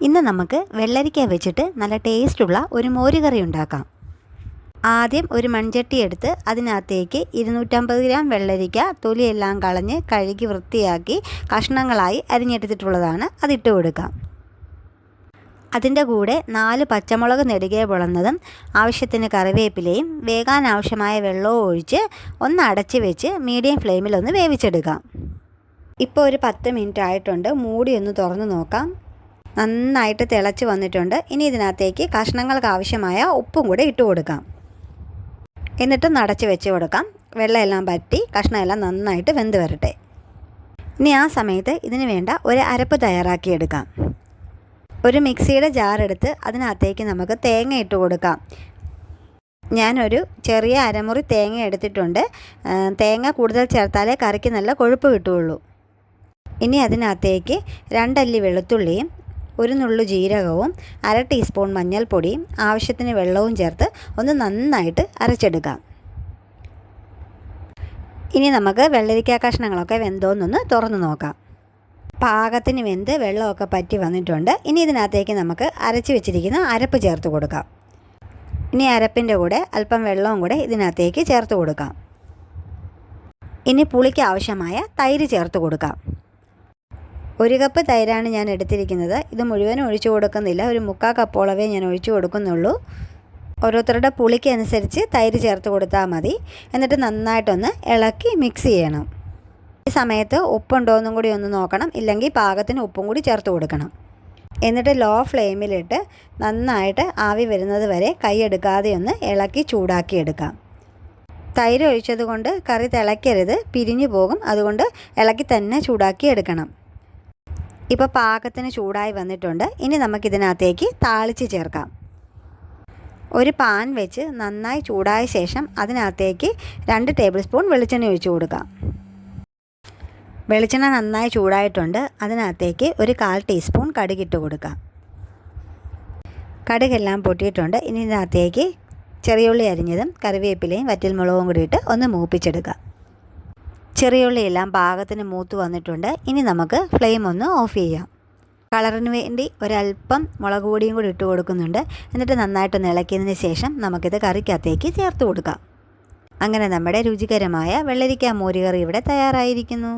ഇന്ന് നമുക്ക് വെള്ളരിക്ക വെച്ചിട്ട് നല്ല ടേസ്റ്റുള്ള ഒരു മോരുകറി ഉണ്ടാക്കാം. ആദ്യം ഒരു മൺചട്ടി എടുത്ത് അതിനകത്തേക്ക് 250 ഗ്രാം വെള്ളരിക്ക തൊലിയെല്ലാം കളഞ്ഞ് കഴുകി വൃത്തിയാക്കി കഷ്ണങ്ങളായി അരിഞ്ഞെടുത്തിട്ടുള്ളതാണ്. അതിട്ട് കൊടുക്കാം. അതിൻ്റെ കൂടെ 4 പച്ചമുളക് നെടുകെ പൊളന്നതും ആവശ്യത്തിന് കറിവേപ്പിലയും വേകാൻ ആവശ്യമായ വെള്ളവും ഒഴിച്ച് ഒന്ന് അടച്ച് വെച്ച് മീഡിയം ഫ്ലെയിമിൽ ഒന്ന് വേവിച്ചെടുക്കാം. ഇപ്പോൾ ഒരു 10 മിനിറ്റ് ആയിട്ടുണ്ട്. മൂടി ഒന്ന് തുറന്ന് നോക്കാം. നന്നായിട്ട് തിളച്ച് വന്നിട്ടുണ്ട്. ഇനി ഇതിനകത്തേക്ക് കഷ്ണങ്ങൾക്ക് ആവശ്യമായ ഉപ്പും കൂടെ ഇട്ട് കൊടുക്കാം. എന്നിട്ട് അടച്ച് വെച്ച് കൊടുക്കാം. വെള്ളമെല്ലാം പറ്റി കഷ്ണമെല്ലാം നന്നായിട്ട് വെന്ത് വരട്ടെ. ഇനി ആ സമയത്ത് ഇതിന് വേണ്ട ഒരു അരപ്പ് തയ്യാറാക്കിയെടുക്കാം. ഒരു മിക്സിയുടെ ജാറെടുത്ത് അതിനകത്തേക്ക് നമുക്ക് തേങ്ങ ഇട്ട് കൊടുക്കാം. ഞാനൊരു ചെറിയ അരമുറി തേങ്ങ എടുത്തിട്ടുണ്ട്. തേങ്ങ കൂടുതൽ ചേർത്താലേ കറിക്ക് നല്ല കൊഴുപ്പ് കിട്ടുകയുള്ളൂ. ഇനി അതിനകത്തേക്ക് 2 അല്ലി വെളുത്തുള്ളിയും 1 നുള്ളു ജീരകവും 1/2 ടീസ്പൂൺ മഞ്ഞൾപ്പൊടിയും ആവശ്യത്തിന് വെള്ളവും ചേർത്ത് ഒന്ന് നന്നായിട്ട് അരച്ചെടുക്കാം. ഇനി നമുക്ക് വെള്ളരിക്ക കഷ്ണങ്ങളൊക്കെ വെന്തോന്നൊന്ന് തുറന്ന് നോക്കാം. പാകത്തിന് വെന്ത് വെള്ളമൊക്കെ പറ്റി വന്നിട്ടുണ്ട്. ഇനി ഇതിനകത്തേക്ക് നമുക്ക് അരച്ച് വെച്ചിരിക്കുന്ന അരപ്പ് ചേർത്ത് കൊടുക്കാം. ഇനി അരപ്പിൻ്റെ കൂടെ അല്പം വെള്ളവും കൂടെ ഇതിനകത്തേക്ക് ചേർത്ത് കൊടുക്കാം. ഇനി പുളിക്ക് ആവശ്യമായ തൈര് ചേർത്ത് കൊടുക്കാം. 1 കപ്പ് തൈരാണ് ഞാൻ എടുത്തിരിക്കുന്നത്. ഇത് മുഴുവനും ഒഴിച്ചു കൊടുക്കുന്നില്ല. ഒരു 3/4 കപ്പോളവേ ഞാൻ ഒഴിച്ചു കൊടുക്കുന്നുള്ളൂ. ഓരോരുത്തരുടെ പുളിക്ക് അനുസരിച്ച് തൈര് ചേർത്ത് കൊടുത്താൽ മതി. എന്നിട്ട് നന്നായിട്ടൊന്ന് ഇളക്കി മിക്സ് ചെയ്യണം. ഈ സമയത്ത് ഉപ്പുണ്ടോ എന്നും കൂടി ഒന്ന് നോക്കണം. ഇല്ലെങ്കിൽ പാകത്തിന് ഉപ്പും കൂടി ചേർത്ത് കൊടുക്കണം. എന്നിട്ട് ലോ ഫ്ലെയിമിലിട്ട് നന്നായിട്ട് ആവി വരുന്നത് വരെ കൈയെടുക്കാതെ ഒന്ന് ഇളക്കി ചൂടാക്കി എടുക്കാം. തൈര് ഒഴിച്ചത് കൊണ്ട് കറി തിളയ്ക്കരുത്, പിരിഞ്ഞു പോകും. അതുകൊണ്ട് ഇളക്കി തന്നെ ചൂടാക്കി എടുക്കണം. ഇപ്പോൾ പാകത്തിന് ചൂടായി വന്നിട്ടുണ്ട്. ഇനി നമുക്കിതിനകത്തേക്ക് താളിച്ച് ചേർക്കാം. ഒരു പാൻ വെച്ച് നന്നായി ചൂടായ ശേഷം അതിനകത്തേക്ക് 2 ടേബിൾ സ്പൂൺ വെളിച്ചെണ്ണ ഒഴിച്ചു കൊടുക്കാം. വെളിച്ചെണ്ണ നന്നായി ചൂടായിട്ടുണ്ട്. അതിനകത്തേക്ക് ഒരു 1/4 ടീസ്പൂൺ കടുകിട്ട് കൊടുക്കാം. കടുകെല്ലാം പൊട്ടിയിട്ടുണ്ട്. ഇനി ഇതിനകത്തേക്ക് ചെറിയുള്ളി അരിഞ്ഞതും കറിവേപ്പിലയും വറ്റൽമുളകും കൂടി ഇട്ട് ഒന്ന് മൂപ്പിച്ചെടുക്കാം. ചെറിയുള്ളിയെല്ലാം പാകത്തിന് മൂത്ത് വന്നിട്ടുണ്ട്. ഇനി നമുക്ക് ഫ്ലെയിം ഒന്ന് ഓഫ് ചെയ്യാം. കളറിന് വേണ്ടി ഒരല്പം മുളക് പൊടിയും കൂടി ഇട്ട് കൊടുക്കുന്നുണ്ട്. എന്നിട്ട് നന്നായിട്ടൊന്ന് ഇളക്കിയതിന് ശേഷം നമുക്കിത് കറിക്കകത്തേക്ക് ചേർത്ത് കൊടുക്കാം. അങ്ങനെ നമ്മുടെ രുചികരമായ വെള്ളരിക്ക മോരുകറി ഇവിടെ തയ്യാറായിരിക്കുന്നു.